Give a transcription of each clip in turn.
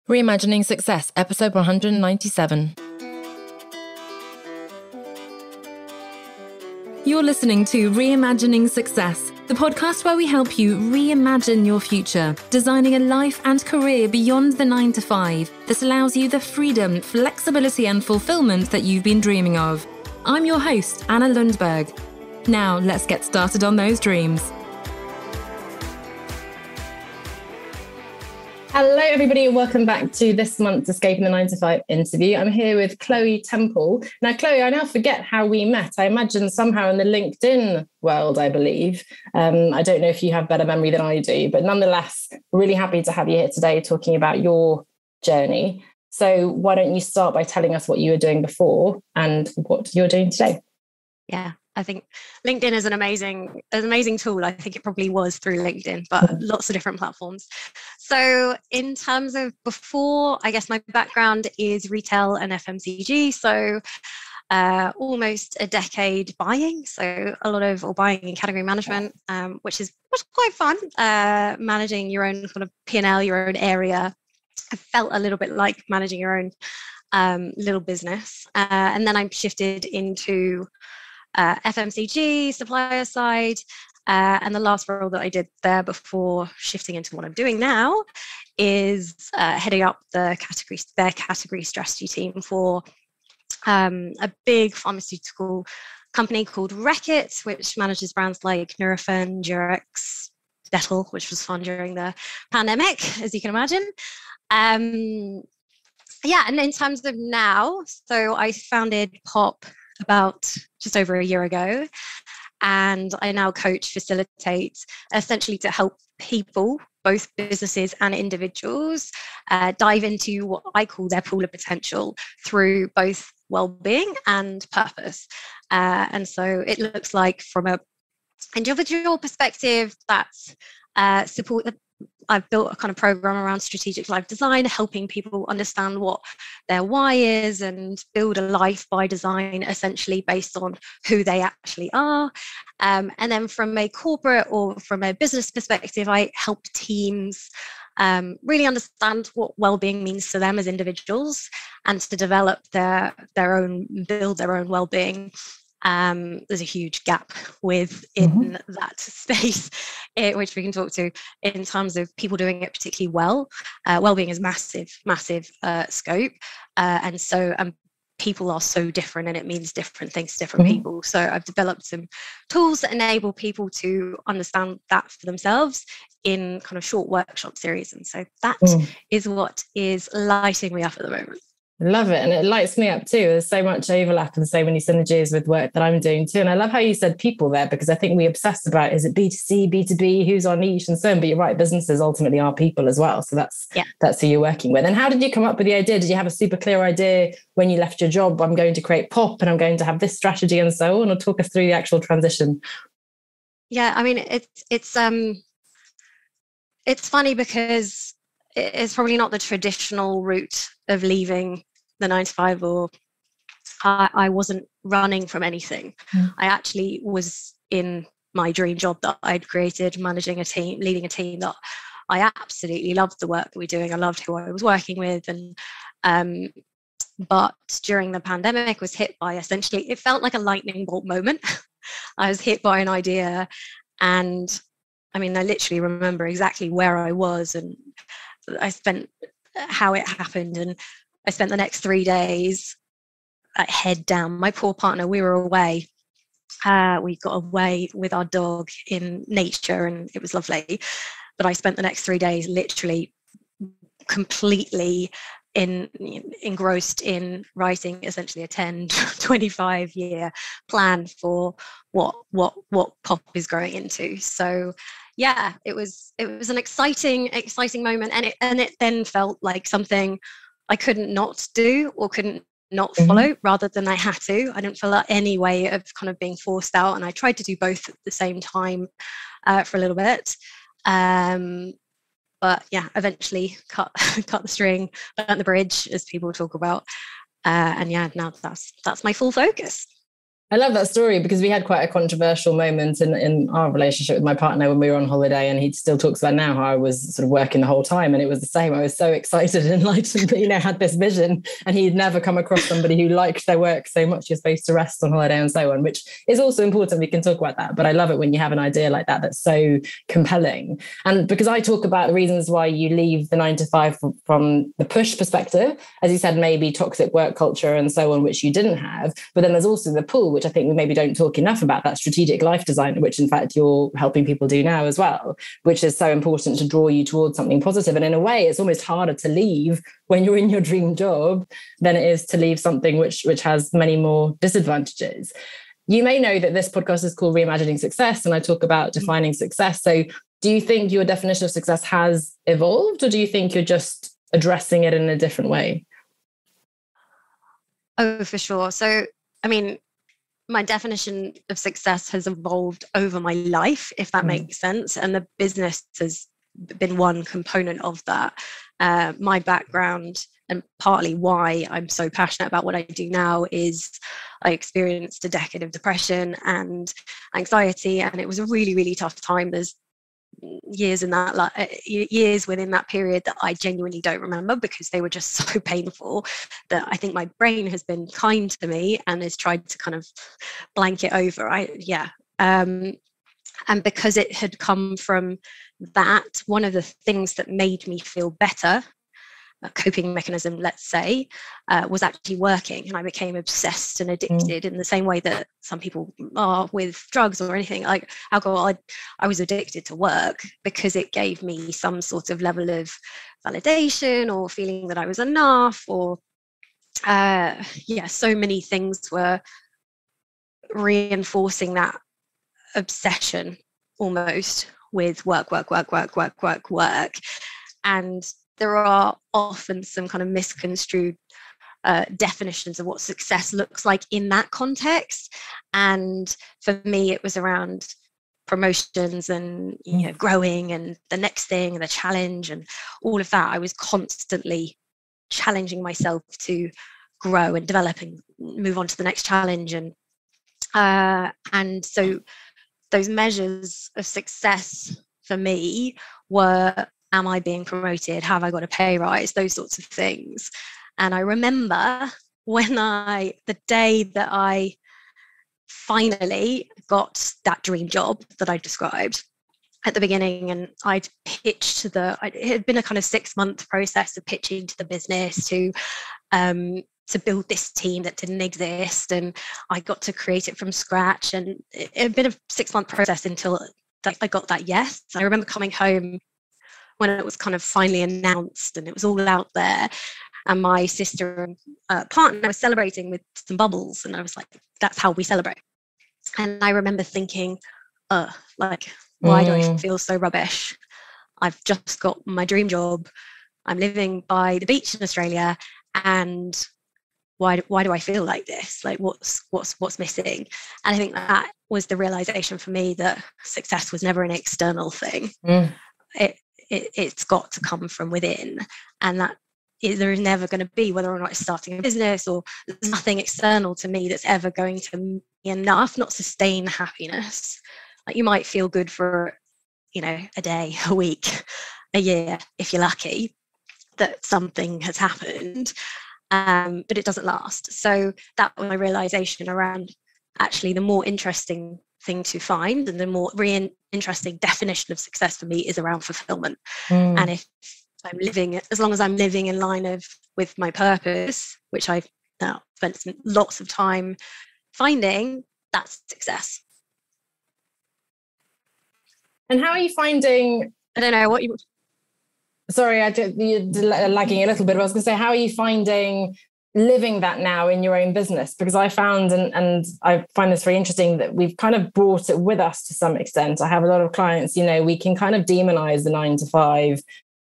Reimagining Success, episode 197. You're listening to Reimagining Success, the podcast where we help you reimagine your future, designing a life and career beyond the 9 to 5 that allows you the freedom, flexibility and fulfillment that you've been dreaming of. I'm your host, Anna Lundberg. Now, let's get started on those dreams. Hello, everybody, and welcome back to this month's Escaping the 9 to 5 interview. I'm here with Chloe Temple. Now, Chloe, I now forget how we met. I imagine somehow in the LinkedIn world, I believe. I don't know if you have better memory than I do, but nonetheless, really happy to have you here today talking about your journey. So why don't you start by telling us what you were doing before and what you're doing today? Yeah, I think LinkedIn is an amazing tool. I think it probably was through LinkedIn, but lots of different platforms. So in terms of before, I guess my background is retail and FMCG. So almost a decade buying. So a lot of buying and category management, which was quite fun. Managing your own kind of P&L, your own area. I felt a little bit like managing your own little business. And then I shifted into FMCG, supplier side, and the last role that I did there before shifting into what I'm doing now is heading up their category strategy team for a big pharmaceutical company called Reckitt, which manages brands like Nurofen, Durex, Dettol, which was fun during the pandemic, as you can imagine. And in terms of now, so I founded Popp about just over a year ago, and I now coach, facilitate, essentially to help people, both businesses and individuals, dive into what I call their pool of potential through both well-being and purpose. And so it looks like from an individual perspective, that's support. I've built a kind of program around strategic life design, helping people understand what their why is and build a life by design, essentially based on who they actually are. And then from a corporate or from a business perspective, I help teams really understand what well-being means to them as individuals and to develop build their own well-being. There's a huge gap within that space, which we can talk to in terms of people doing it particularly well. Wellbeing is massive scope, and people are so different, and it means different things to different people. So I've developed some tools that enable people to understand that for themselves in kind of short workshop series, and so that is what is lighting me up at the moment. Love it. And it lights me up too. There's so much overlap and so many synergies with work that I'm doing too. And I love how you said people there, because I think we obsess about, is it B2C, B2B, who's our niche and so on. But you're right, businesses ultimately are people as well. So that's who you're working with. And how did you come up with the idea? Did you have a super clear idea when you left your job? I'm going to create Popp and I'm going to have this strategy and so on, or talk us through the actual transition? Yeah, I mean, it's funny because it's probably not the traditional route of leaving the 9 to 5, or I wasn't running from anything. I actually was in my dream job that I'd created, managing a team, leading a team that I absolutely loved the work that we're doing. I loved who I was working with. And but during the pandemic was hit by, essentially, it felt like a lightning bolt moment. I was hit by an idea, and I mean, I literally remember exactly where I was, and how it happened. And I spent the next 3 days head down. My poor partner, we were away. We got away with our dog in nature, and it was lovely. But I spent the next 3 days literally completely engrossed in writing essentially a 10, 25 year plan for what Popp is growing into. So yeah, it was an exciting moment, and it then felt like something I couldn't not do or couldn't not follow, rather than I had to. I didn't feel like any way of kind of being forced out, and I tried to do both at the same time for a little bit. But yeah, eventually cut the string, burnt the bridge, as people talk about. And yeah, now that's my full focus. I love that story because we had quite a controversial moment in our relationship with my partner when we were on holiday, and he still talks about now how I was sort of working the whole time, and it was the same. I was so excited and enlightened that, had this vision, and he'd never come across somebody who liked their work so much. You're supposed to rest on holiday and so on, which is also important. We can talk about that, but I love it when you have an idea like that that's so compelling. And because I talk about the reasons why you leave the 9 to 5 from the push perspective, as you said, maybe toxic work culture and so on, which you didn't have, but then there's also the pull, which I think we maybe don't talk enough about, that strategic life design, which in fact you're helping people do now as well, which is so important to draw you towards something positive. And in a way, it's almost harder to leave when you're in your dream job than it is to leave something which has many more disadvantages. You may know that this podcast is called Reimagining Success, and I talk about defining success. So do you think your definition of success has evolved, or do you think you're just addressing it in a different way? Oh, for sure. So, I mean, my definition of success has evolved over my life, if that makes sense. And the business has been one component of that. My background, and partly why I'm so passionate about what I do now, is I experienced a decade of depression and anxiety, and it was a really, really tough time. There's years within that period that I genuinely don't remember because they were just so painful that I think my brain has been kind to me and has tried to kind of blanket over. And because it had come from that, one of the things that made me feel better, a coping mechanism, let's say, was actually working. And I became obsessed and addicted in the same way that some people are with drugs or anything like alcohol. I was addicted to work because it gave me some sort of level of validation or feeling that I was enough, or so many things were reinforcing that obsession almost with work. And there are often some kind of misconstrued definitions of what success looks like in that context. And for me, it was around promotions and growing and the next thing and the challenge and all of that. I was constantly challenging myself to grow and develop and move on to the next challenge. And so those measures of success for me were, am I being promoted? Have I got a pay rise? Those sorts of things. And I remember the day that I finally got that dream job that I described at the beginning, and I'd pitched it had been a kind of 6-month process of pitching to the business to build this team that didn't exist, and I got to create it from scratch. And it had been a 6-month process until I got that yes. I remember coming home when it was kind of finally announced and it was all out there, and my sister and partner was celebrating with some bubbles, and I was like, that's how we celebrate. And I remember thinking, why do I feel so rubbish? I've just got my dream job. I'm living by the beach in Australia, and why do I feel like this? Like, what's missing? And I think that was the realization for me that success was never an external thing. It's got to come from within, and there is never going to be, whether or not it's starting a business, or there's nothing external to me that's ever going to be enough, not sustain happiness. Like, you might feel good for, a day, a week, a year, if you're lucky, that something has happened, but it doesn't last. So that was my realization around, actually, the more interesting thing to find and the more interesting definition of success for me is around fulfillment. And if as long as I'm living in line with my purpose, which I've now spent lots of time finding, that's success. And how are you finding? I don't know what you. Sorry, you're lagging a little bit. I was going to say, how are you finding living that now in your own business? Because I found, and I find this very interesting, that we've kind of brought it with us to some extent. I have a lot of clients, we can kind of demonize the 9 to 5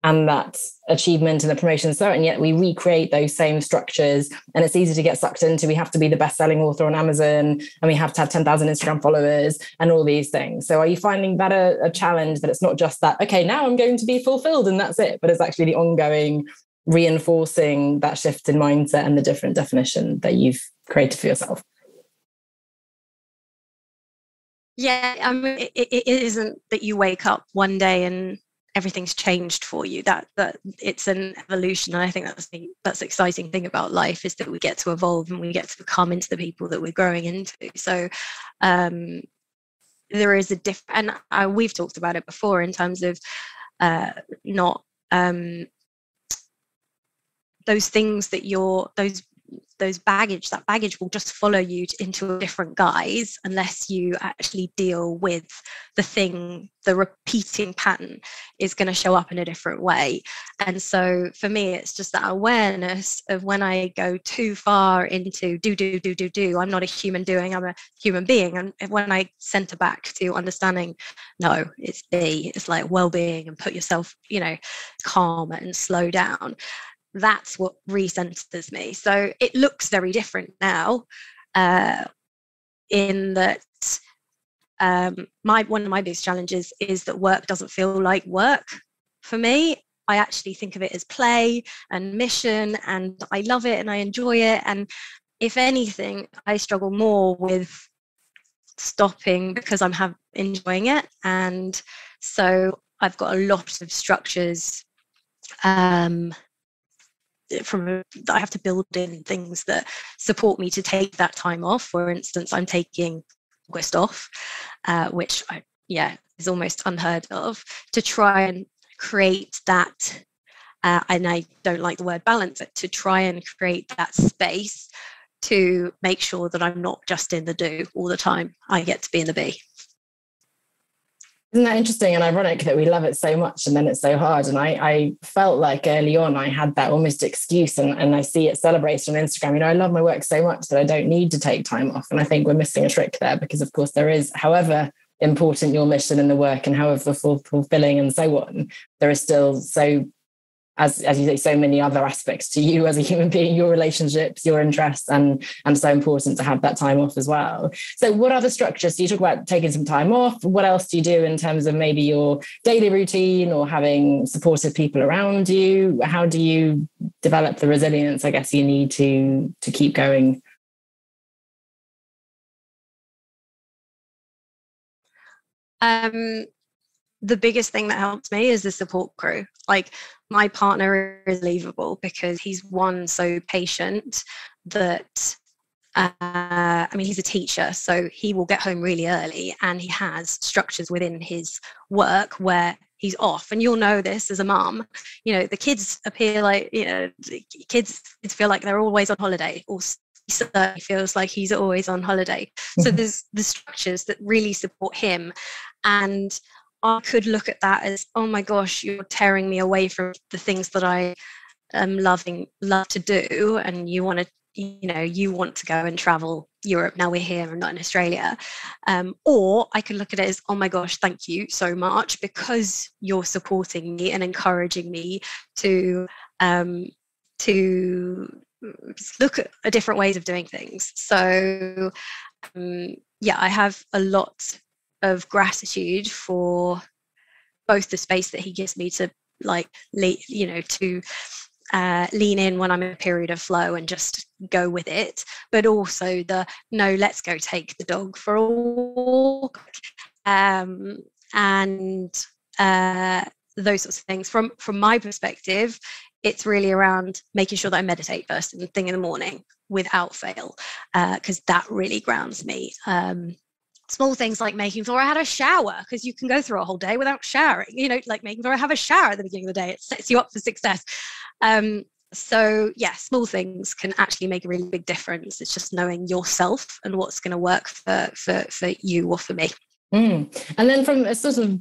and that achievement and the promotion and so on, and yet we recreate those same structures, and it's easy to get sucked into. We have to be the best-selling author on Amazon, and we have to have 10,000 Instagram followers and all these things. So are you finding that a challenge, that it's not just that, okay, now I'm going to be fulfilled and that's it, but it's actually the ongoing reinforcing that shift in mindset and the different definition that you've created for yourself? Yeah, I mean, it isn't that you wake up one day and everything's changed for you. That it's an evolution, and I think that's the exciting thing about life, is that we get to evolve and we get to become into the people that we're growing into. So there is a different, and we've talked about it before in terms of not those things that that baggage will just follow you into a different guise unless you actually deal with the repeating pattern is going to show up in a different way. And so for me, it's just that awareness of when I go too far into do, I'm not a human doing, I'm a human being. And when I center back to understanding, no, it's like well-being, and put yourself, calm and slow down. That's what recenters me. So it looks very different now, in that one of my biggest challenges is that work doesn't feel like work for me. I actually think of it as play and mission, and I love it and I enjoy it. And if anything, I struggle more with stopping because I'm enjoying it. And so I've got a lot of structures I have to build in things that support me to take that time off. For instance, I'm taking August off, which is almost unheard of, to try and create that. And I don't like the word balance, but to try and create that space to make sure that I'm not just in the do all the time. I get to be in the be. Isn't that interesting and ironic that we love it so much and then it's so hard? And I felt like early on I had that almost excuse, and I see it celebrated on Instagram. I love my work so much that I don't need to take time off. And I think we're missing a trick there, because of course there is, however important your mission and the work and however fulfilling and so on, there is still as you say, so many other aspects to you as a human being, your relationships, your interests, and so important to have that time off as well. So what other structures? So you talk about taking some time off. What else do you do in terms of maybe your daily routine or having supportive people around you? How do you develop the resilience, I guess, you need to keep going? The biggest thing that helps me is the support crew. Like, my partner is unbelievable because he's so patient that he's a teacher, so he will get home really early, and he has structures within his work where he's off. And you'll know this as a mum, the kids appear like, kids feel like they're always on holiday, or he feels like he's always on holiday. Mm-hmm. So there's the structures that really support him. And I could look at that as, oh my gosh, you're tearing me away from the things that I love to do, and you want to go and travel Europe. Now we're here and not in Australia. Or I could look at it as, oh my gosh, thank you so much, because you're supporting me and encouraging me to look at different ways of doing things. So I have a lot of gratitude for both the space that he gives me to lean in when I'm in a period of flow and just go with it, but also let's go take the dog for a walk, and those sorts of things. From my perspective, it's really around making sure that I meditate first thing in the morning without fail, because that really grounds me. Small things like making sure I had a shower, because you can go through a whole day without showering, like making sure I have a shower at the beginning of the day. It sets you up for success. Small things can actually make a really big difference. It's just knowing yourself and what's going to work for you or for me. And then from a sort of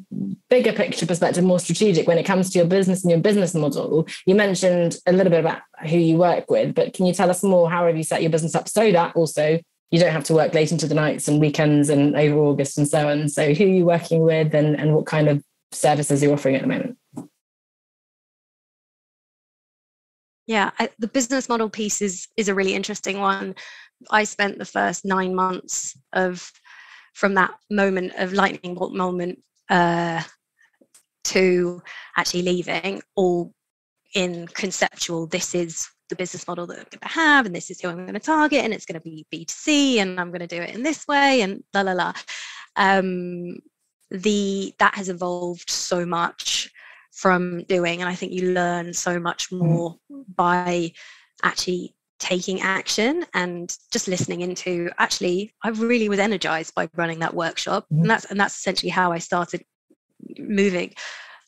bigger picture perspective, more strategic, when it comes to your business and your business model, you mentioned a little bit about who you work with, but can you tell us more? How have you set your business up so that also you don't have to work late into the nights and weekends and over August and so on? So who are you working with, and what kind of services you're offering at the moment? Yeah, the business model piece is a really interesting one. I spent the first 9 months from that moment of lightning bolt moment to actually leaving, all in conceptual. This is the business model that I'm going to have, and this is who I'm going to target, and it's going to be B2C, and I'm going to do it in this way, and la la la. that has evolved so much from doing, and I think you learn so much more by actually taking action and just listening into, actually, I really was energized by running that workshop. And that's essentially how I started moving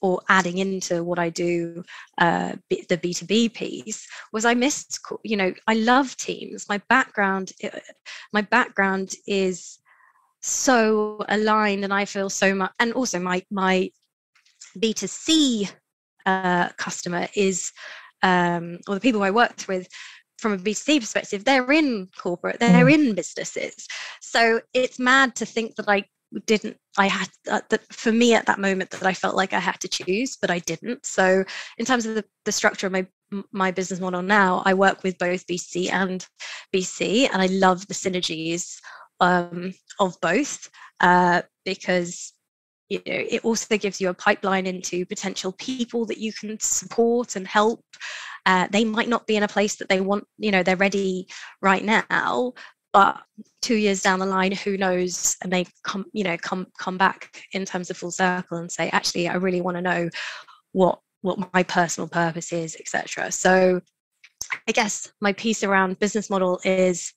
or adding into what I do, the B2B piece, was I missed, I love teams. My background is so aligned, and I feel so much, and also my B2C customer is, or the people I worked with from a B2C perspective, they're in corporate, they're in businesses. So it's mad to think that that for me at that moment, that I felt like I had to choose, but I didn't. So in terms of the structure of my business model now, I work with both B2C and B2C, and I love the synergies of both, because it also gives you a pipeline into potential people that you can support and help. They might not be in a place that they want, they're ready right now, but 2 years down the line, who knows? And they come back in terms of full circle and say, actually, I really want to know what my personal purpose is, etc. So I guess my piece around business model is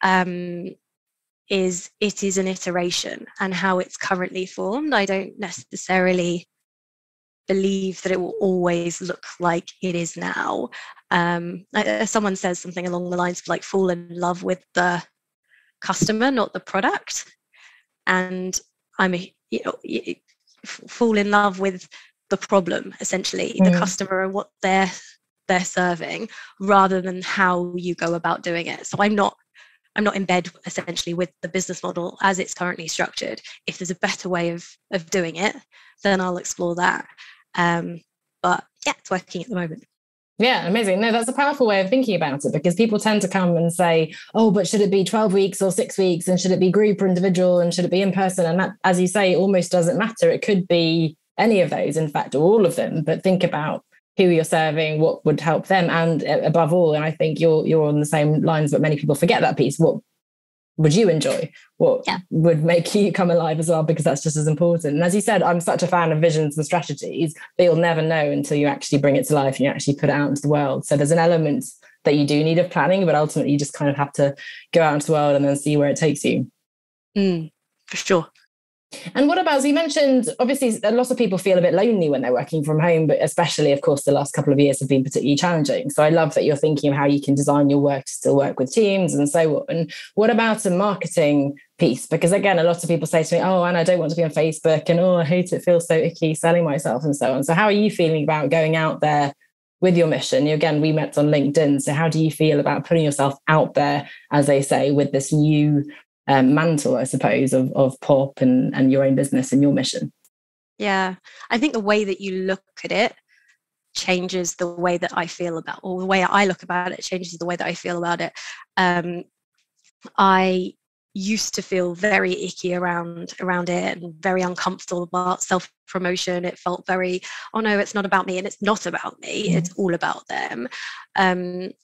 it is an iteration, and how it's currently formed, I don't necessarily believe that it will always look like it is now. Someone says something along the lines of like, fall in love with the customer, not the product. And fall in love with the problem, essentially, the customer and what they're serving, rather than how you go about doing it. So I'm not in bed essentially with the business model as it's currently structured. If there's a better way of doing it, then I'll explore that. But yeah, it's working at the moment. Yeah, amazing. No, that's a powerful way of thinking about it, because people tend to come and say, oh, but should it be 12 weeks or 6 weeks? And should it be group or individual? And should it be in person? And that, as you say, almost doesn't matter. It could be any of those, in fact, or all of them. But think about who you're serving, what would help them. And above all, and I think you're on the same lines, but many people forget that piece. What would you enjoy? What would make you come alive as well? Because that's just as important. And as you said, I'm such a fan of visions and strategies, but you'll never know until you actually bring it to life and you actually put it out into the world. So there's an element that you do need of planning, but ultimately you just kind of have to go out into the world and then see where it takes you. For sure. And what about, so you mentioned, obviously, a lot of people feel a bit lonely when they're working from home, but especially, of course, the last couple of years have been particularly challenging. So I love that you're thinking of how you can design your work to still work with teams and so on. And what about a marketing piece? Because again, a lot of people say to me, oh, Anna, I don't want to be on Facebook, and oh, I hate it, feels so icky selling myself and so on. So how are you feeling about going out there with your mission? Again, we met on LinkedIn. So how do you feel about putting yourself out there, as they say, with this new mantle, I suppose, of popp and your own business and your mission? Yeah, I think the way that you look at it changes the way that I feel about, or the way I look about it changes the way that I feel about it. I used to feel very icky around it and very uncomfortable about self-promotion. It felt very, oh no, it's not about me, and it's not about me, it's all about them. And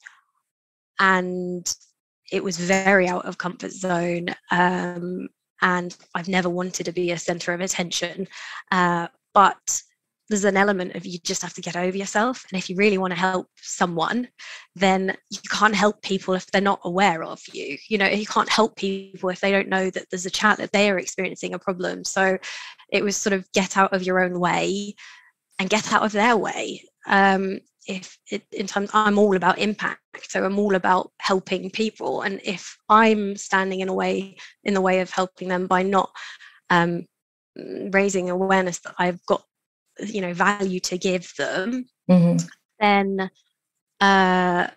it was very out of comfort zone. And I've never wanted to be a center of attention. But there's an element of, you just have to get over yourself. And if you really want to help someone, then you can't help people if they're not aware of you. You can't help people if they don't know that there's a chat, that they are experiencing a problem. So it was sort of get out of your own way and get out of their way. I'm all about impact, so I'm all about helping people, and if I'm standing in the way of helping them by not raising awareness that I've got value to give them, then that's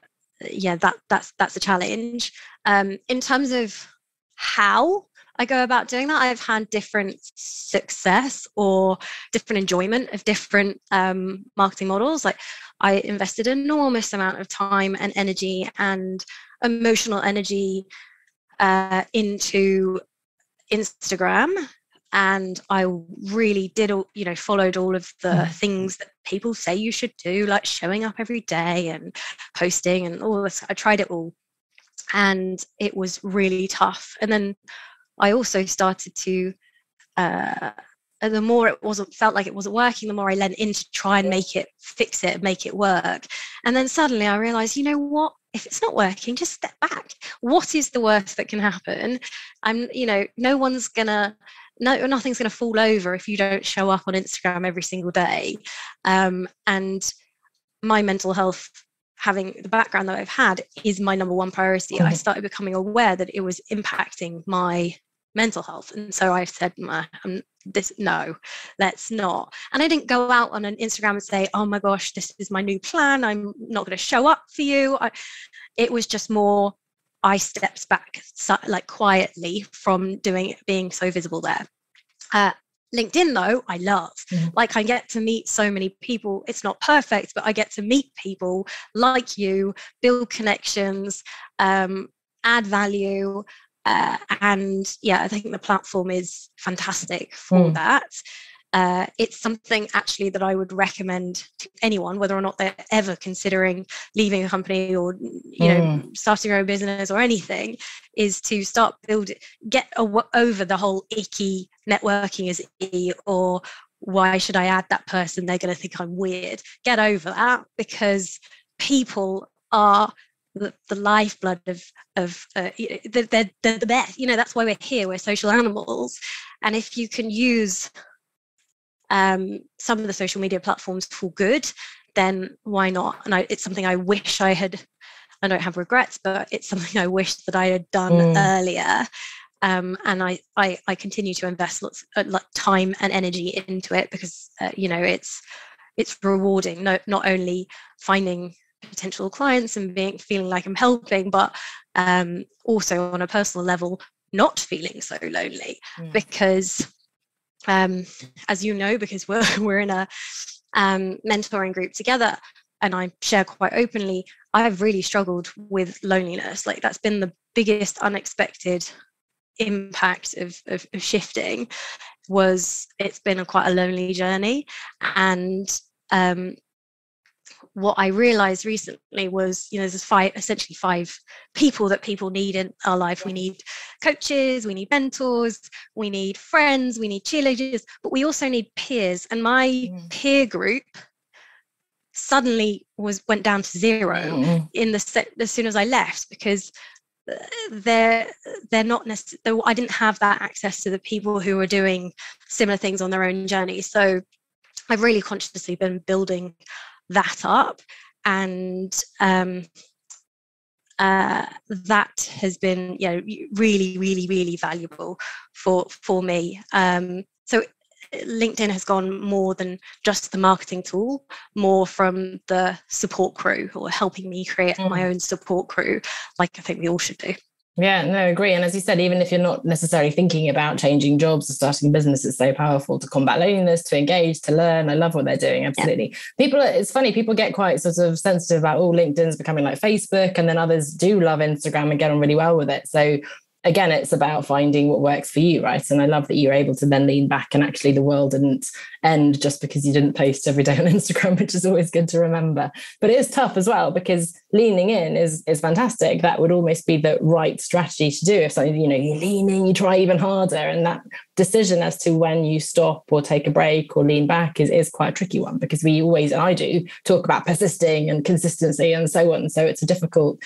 a challenge. In terms of how I go about doing that, I've had different success or different enjoyment of different marketing models. Like, I invested an enormous amount of time and energy and emotional energy into Instagram, and I really did, followed all of the things that people say you should do, like showing up every day and posting and all this. I tried it all, and it was really tough. And then I also started to, and the more felt like it wasn't working, the more I leant in to try and fix it, make it work. And then suddenly I realized, you know what? If it's not working, just step back. What is the worst that can happen? Nothing's gonna fall over if you don't show up on Instagram every single day. And my mental health, having the background that I've had, is my number one priority. I started becoming aware that it was impacting my mental health, and so I said, no, let's not. And I didn't go out on an Instagram and say, oh my gosh, this is my new plan, I'm not going to show up for you. It was just more, I stepped back like quietly from being so visible there. LinkedIn, though, I love. Like, I get to meet so many people. It's not perfect, but I get to meet people like you, build connections, add value. And yeah, I think the platform is fantastic for that. It's something actually that I would recommend to anyone, whether or not they're ever considering leaving a company or starting your own business or anything, is to start get over the whole icky networking is icky, or why should I add that person, they're going to think I'm weird. Get over that, because people are the lifeblood of they're the best. That's why we're here. We're social animals. And if you can use some of the social media platforms for good, then why not? And it's something I wish I don't have regrets, but it's something I wish that I had done earlier. And I continue to invest lots of time and energy into it, because it's rewarding, not only finding potential clients and feeling like I'm helping, but also on a personal level, not feeling so lonely. Because as you know, because we're in a mentoring group together, and I share quite openly, I've really struggled with loneliness. Like, that's been the biggest unexpected impact of shifting. It's been quite a lonely journey. And what I realized recently was, there's essentially five people that people need in our life. We need coaches, we need mentors, we need friends, we need cheerleaders, but we also need peers. And my peer group suddenly went down to zero as soon as I left, because they're not necessarily, I didn't have that access to the people who were doing similar things on their own journey. So I've really consciously been building that up, and that has been really, really, really valuable for me. So LinkedIn has gone more than just the marketing tool, more from the support crew, or helping me create my own support crew, like I think we all should do. Yeah, no, agree. And as you said, even if you're not necessarily thinking about changing jobs or starting a business, it's so powerful to combat loneliness, to engage, to learn. I love what they're doing. Absolutely. Yeah. It's funny, people get quite sort of sensitive about, LinkedIn's becoming like Facebook, and then others do love Instagram and get on really well with it. So again, it's about finding what works for you, right? And I love that you're able to then lean back, and actually the world didn't end just because you didn't post every day on Instagram, which is always good to remember. But it is tough as well, because leaning in is fantastic. That would almost be the right strategy to do. If something, you lean in, you try even harder. And that decision as to when you stop or take a break or lean back is quite a tricky one, because we always, and I do, talk about persisting and consistency and so on. So it's a difficult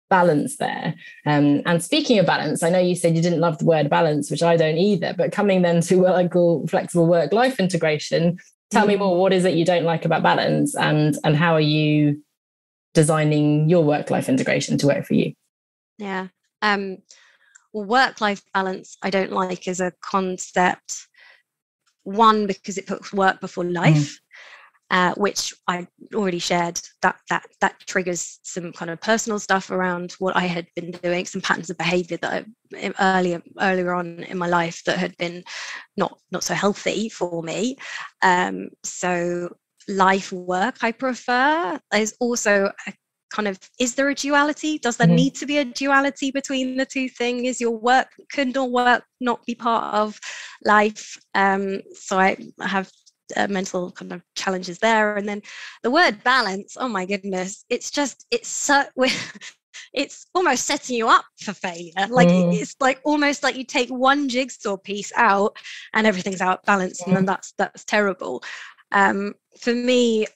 balance there. And speaking of balance, I know you said you didn't love the word balance, which I don't either, but coming then to what I call flexible work-life integration, tell me more, what is it you don't like about balance, and how are you designing your work-life integration to work for you? Yeah. Well, work-life balance I don't like as a concept. One, because it puts work before life. Which I already shared, that triggers some kind of personal stuff around what I had been doing, some patterns of behavior that earlier on in my life that had been not so healthy for me. So life work I prefer. There's also a kind of, is there a duality? Does there need to be a duality between the two things? Is your work, could your work not be part of life? So I have mental kind of challenges there. And then the word balance, oh my goodness, it's so it's almost setting you up for failure. Like it's like almost like you take one jigsaw piece out and everything's out balanced, and then that's terrible. For me,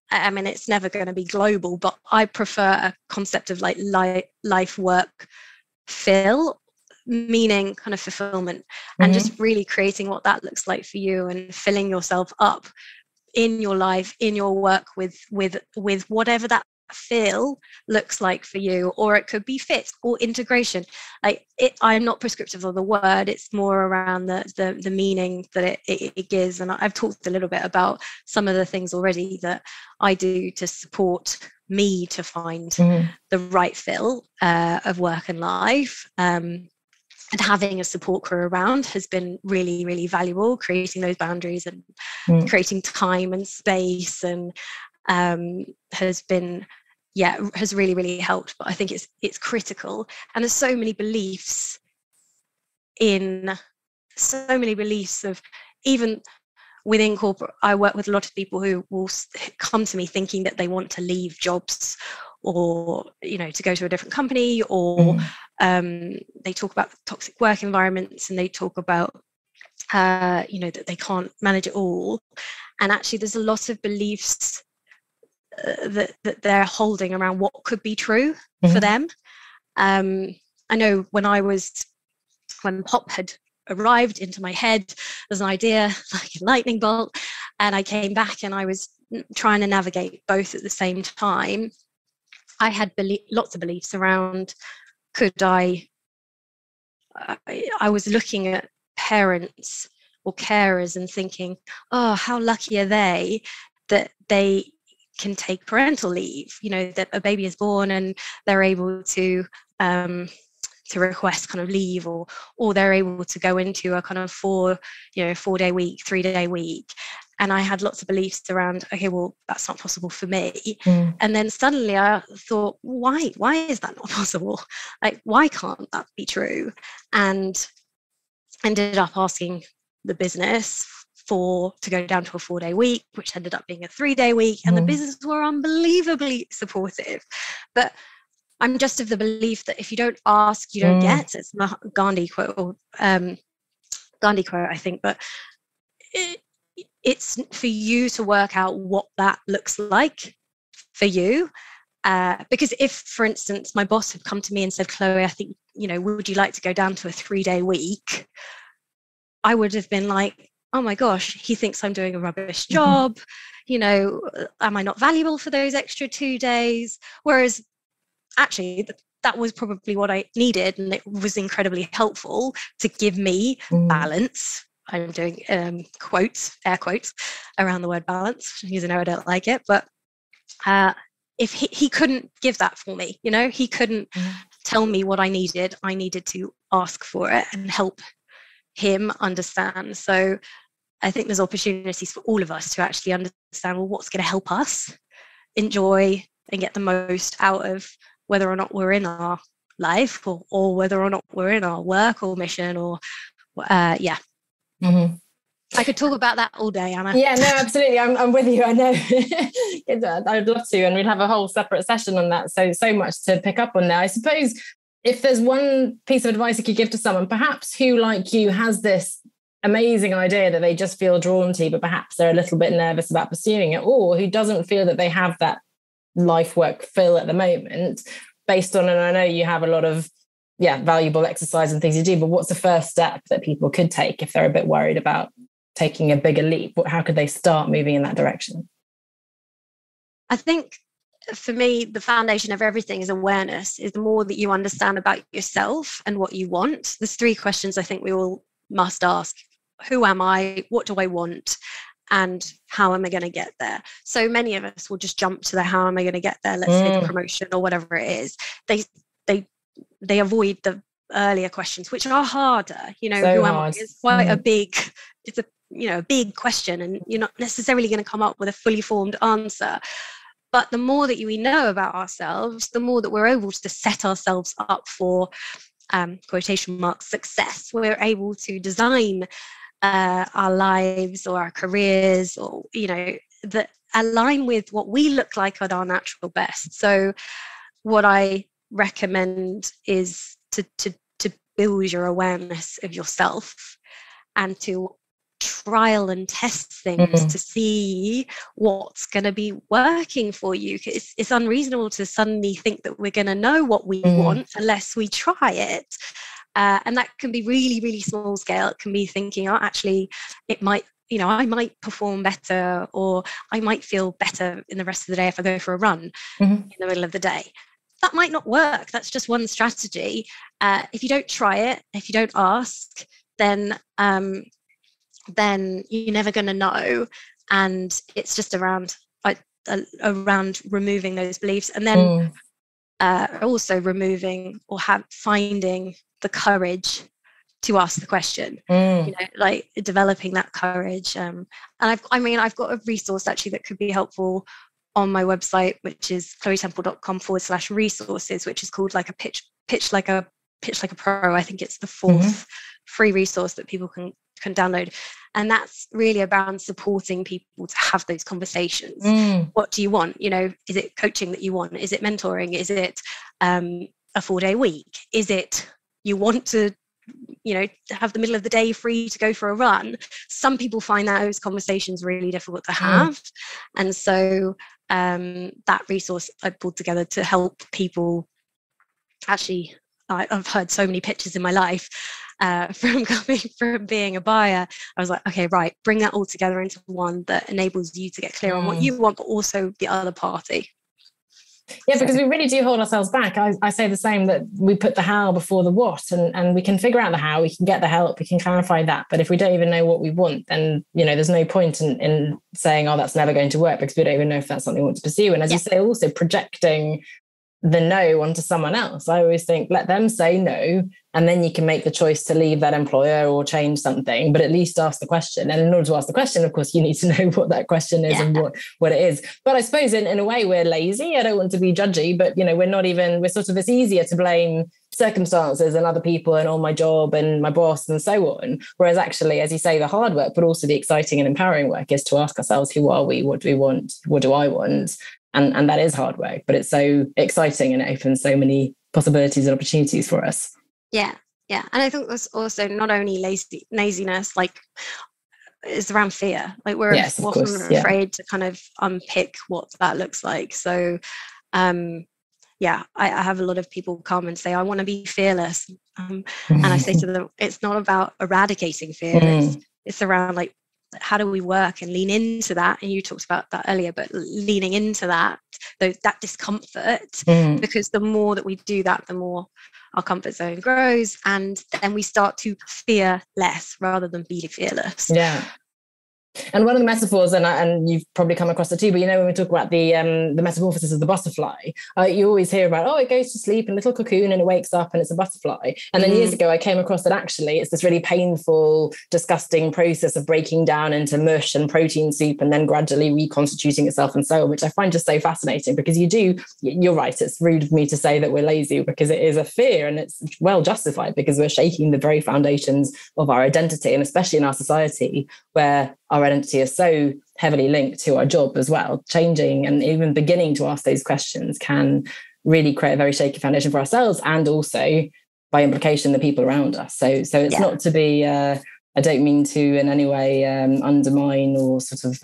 I mean, it's never going to be global, but I prefer a concept of like life work fill, meaning kind of fulfillment, and just really creating what that looks like for you, and filling yourself up in your life, in your work with whatever that feel looks like for you. Or it could be fit or integration. I'm not prescriptive of the word, it's more around the meaning that it gives. And I've talked a little bit about some of the things already that I do to support me to find the right fill of work and life. And having a support crew around has been really, really valuable, creating those boundaries and creating time and space, and has really, really helped. But I think it's critical. And there's so many beliefs of, even within corporate, I work with a lot of people who will come to me thinking that they want to leave jobs, or to go to a different company, or they talk about toxic work environments, and they talk about that they can't manage it all. And actually there's a lot of beliefs that they're holding around what could be true for them. I know when POP had arrived into my head as an idea, like a lightning bolt, and I came back and I was trying to navigate both at the same time. I had lots of beliefs around, I was looking at parents or carers and thinking, oh, how lucky are they that they can take parental leave, that a baby is born and they're able to request kind of leave, or they're able to go into a kind of 4-day week, 3-day week. And I had lots of beliefs around, okay, well, that's not possible for me. And then suddenly I thought, why is that not possible? Like, why can't that be true? And ended up asking the business to go down to a 4-day week, which ended up being a 3-day week. And the business were unbelievably supportive. But I'm just of the belief that if you don't ask, you don't get. It's a Gandhi quote, I think, but it's for you to work out what that looks like for you. Because if, for instance, my boss had come to me and said, Chloe, I think, would you like to go down to a 3-day week? I would have been like, oh my gosh, he thinks I'm doing a rubbish job. Am I not valuable for those extra 2 days? Whereas actually that was probably what I needed, and it was incredibly helpful to give me balance. I'm doing air quotes around the word balance, even though I don't like it. But if he couldn't give that for me, he couldn't tell me what I needed to ask for it and help him understand. So I think there's opportunities for all of us to actually understand, well, what's going to help us enjoy and get the most out of whether or not we're in our life, or whether or not we're in our work or mission, or I could talk about that all day, Anna. Yeah, no, absolutely. I'm with you. I know. I'd love to, and we'd have a whole separate session on that. So much to pick up on there. I suppose if there's one piece of advice you could give to someone, perhaps who, like you, has this amazing idea that they just feel drawn to, but perhaps they're a little bit nervous about pursuing it, or who doesn't feel that they have that life work fill at the moment, based on, and I know you have a lot of valuable exercise and things you do, but what's the first step that people could take if they're a bit worried about taking a bigger leap? How could they start moving in that direction? I think for me, the foundation of everything is awareness. Is the more that you understand about yourself and what you want. There's 3 questions I think we all must ask. Who am I? What do I want? And how am I going to get there? So many of us will just jump to the how am I going to get there? Let's say the promotion or whatever it is. They avoid the earlier questions, which are harder. You know, so who am I? It's quite a big. It's a big question, and you're not necessarily going to come up with a fully formed answer. But the more that we know about ourselves, the more that we're able to set ourselves up for quotation marks success. We're able to design our lives or our careers, or that align with what we look like at our natural best. So what I recommend is to build your awareness of yourself and to trial and test things to see what's going to be working for you. It's unreasonable to suddenly think that we're going to know what we want unless we try it. And that can be really, really small scale. It can be thinking, oh, actually, it might, I might perform better, or I might feel better in the rest of the day if I go for a run in the middle of the day. That might not work. That's just one strategy. If you don't try it, if you don't ask, then you're never going to know. And it's just around removing those beliefs, and then also removing or finding the courage to ask the question. Like developing that courage. And I've got a resource actually that could be helpful on my website, which is chloetemplecomm/resources, which is called like a pitch like a pro. I think it's the fourth free resource that people can download. And that's really about supporting people to have those conversations. What do you want? Is it coaching that you want? Is it mentoring? Is it a 4-day week? Is it you want to have the middle of the day free to go for a run? Some people find those conversations really difficult to have. And so that resource I pulled together to help people. Actually, I've heard so many pitches in my life from being a buyer. I was like, okay, right, bring that all together into one that enables you to get clear on what you want, but also the other party. Yeah, because we really do hold ourselves back. I say the same, that we put the how before the what, and we can figure out the how, we can get the help, we can clarify that. But if we don't even know what we want, then, there's no point in saying, oh, that's never going to work, because we don't even know if that's something we want to pursue. And as you say, also projecting the no onto someone else. I always think, let them say no, and then you can make the choice to leave that employer or change something, but at least ask the question. And in order to ask the question, of course, you need to know what that question is and what it is. But I suppose in a way we're lazy. I don't want to be judgy, but it's easier to blame circumstances and other people and on my job and my boss and so on. Whereas actually, as you say, the hard work, but also the exciting and empowering work is to ask ourselves, who are we? What do we want? What do I want? And that is hard work, but it's so exciting and it opens so many possibilities and opportunities for us. Yeah. And I think there's also not only laziness, like it's around fear. Like we're often afraid to kind of unpick what that looks like. So, I have a lot of people come and say, I want to be fearless. And I say to them, it's not about eradicating fear. It's around like, how do we work and lean into that? And you talked about that earlier, but leaning into that discomfort, because the more that we do that, the more our comfort zone grows, and then we start to fear less rather than be fearless. Yeah. And one of the metaphors, and you've probably come across it too, but when we talk about the metamorphosis of the butterfly, you always hear about, it goes to sleep in a little cocoon and it wakes up and it's a butterfly. And then years ago, I came across that actually it's this really painful, disgusting process of breaking down into mush and protein soup and then gradually reconstituting itself and so on, which I find just so fascinating, because you're right, it's rude of me to say that we're lazy, because it is a fear, and it's well justified, because we're shaking the very foundations of our identity, and especially in our society where our identity is so heavily linked to our job as well. Changing and even beginning to ask those questions can really create a very shaky foundation for ourselves, and also by implication the people around us. So it's not to be I don't mean to in any way undermine or sort of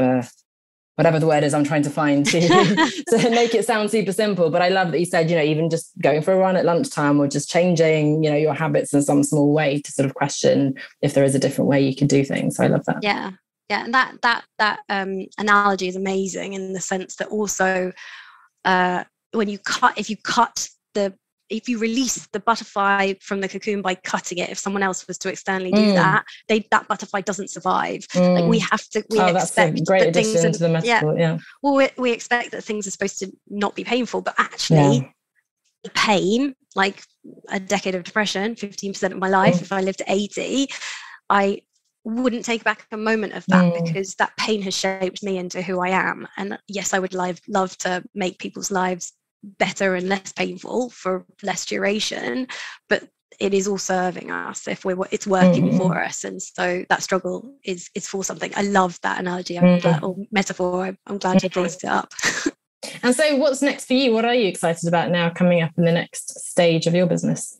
whatever the word is I'm trying to find to make it sound super simple. But I love that you said, even just going for a run at lunchtime, or just changing, your habits in some small way to sort of question if there is a different way you could do things. So I love that. Yeah, and that analogy is amazing, in the sense that also if you release the butterfly from the cocoon by cutting it, if someone else was to externally do that, that butterfly doesn't survive. Like we expect that's a great addition to the metaphor. Well, we expect that things are supposed to not be painful, but actually pain, like a decade of depression, 15% of my life, if I lived to 80, I wouldn't take back a moment of that, because that pain has shaped me into who I am. And yes, I would love to make people's lives better and less painful for less duration, but it is all serving us if it's working for us. And so that struggle is for something. I love that analogy. Or metaphor. I'm glad you brought it up. And so what's next for you? What are you excited about now coming up in the next stage of your business?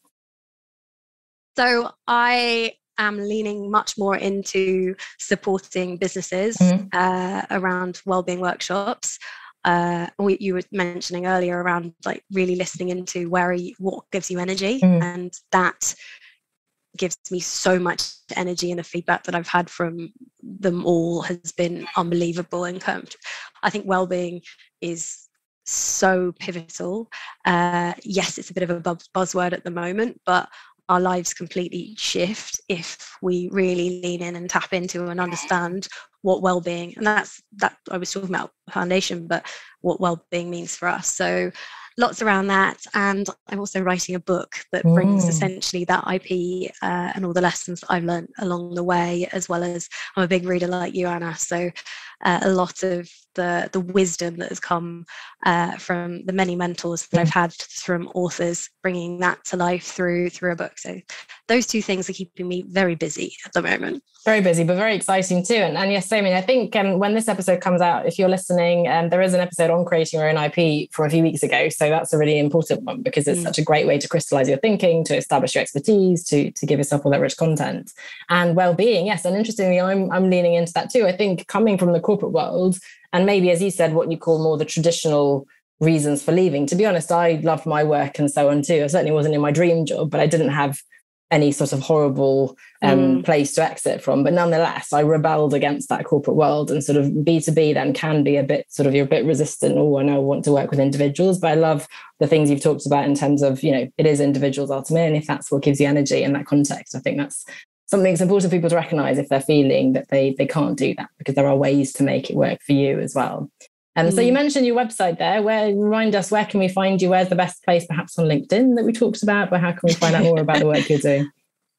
So I am leaning much more into supporting businesses around wellbeing workshops. You were mentioning earlier around like really listening into what gives you energy, and that gives me so much energy, and the feedback that I've had from them all has been unbelievable. And I think wellbeing is so pivotal. Yes, it's a bit of a buzzword at the moment, but our lives completely shift if we really lean in and tap into and understand what well-being, and that I was talking about foundation, but what well-being means for us. So lots around that. And I'm also writing a book that brings essentially that IP and all the lessons that I've learned along the way, as well as I'm a big reader like you, Anna. So a lot of the wisdom that has come from the many mentors that I've had from authors, bringing that to life through a book. So those two things are keeping me very busy at the moment. Very busy, but very exciting too. And yes, I mean, I think when this episode comes out, if you're listening, there is an episode on creating your own IP from a few weeks ago. So that's a really important one, because it's such a great way to crystallize your thinking, to establish your expertise, to give yourself all that rich content. And well-being, yes. And interestingly, I'm leaning into that too. I think coming from the corporate world, and maybe, as you said, what you call more the traditional reasons for leaving. To be honest, I loved my work and so on too. I certainly wasn't in my dream job, but I didn't have any sort of horrible place to exit from. But nonetheless, I rebelled against that corporate world, and sort of B2B then can be a bit sort of, you're a bit resistant. Oh, I know I want to work with individuals, but I love the things you've talked about in terms of, it is individuals ultimately. And if that's what gives you energy in that context, I think that's something that's important for people to recognize if they're feeling that they can't do that, because there are ways to make it work for you as well. So you mentioned your website there. Remind us, where can we find you? Where's the best place, perhaps on LinkedIn that we talked about, but how can we find out more about the work you're doing?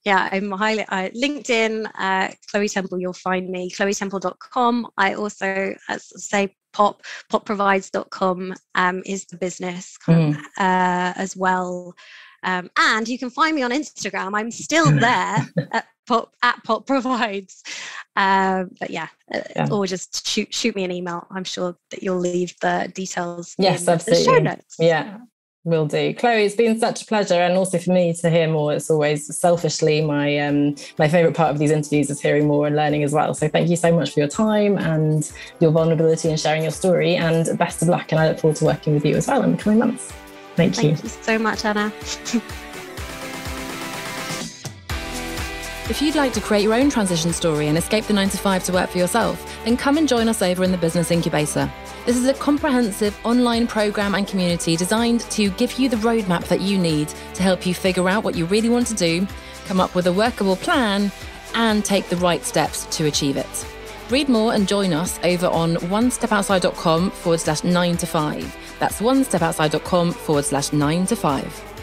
Yeah, I'm LinkedIn, Chloe Temple, you'll find me, chloetemple.com. I also, as I say, popprovides.com is the business as well. And you can find me on Instagram. I'm still there at popprovides. But yeah, or just shoot me an email. I'm sure that you'll leave the details in the show notes. Yeah, will do. Chloe, it's been such a pleasure, and also for me to hear more. It's always selfishly my favorite part of these interviews is hearing more and learning as well. So thank you so much for your time and your vulnerability and sharing your story, and best of luck. And I look forward to working with you as well in the coming months. Thank you. Thank you so much, Anna. If you'd like to create your own transition story and escape the 9-to-5 to work for yourself, then come and join us over in the Business Incubator. This is a comprehensive online program and community designed to give you the roadmap that you need to help you figure out what you really want to do, come up with a workable plan, and take the right steps to achieve it. Read more and join us over on onestepoutside.com/9-to-5. That's onestepoutside.com/9-to-5.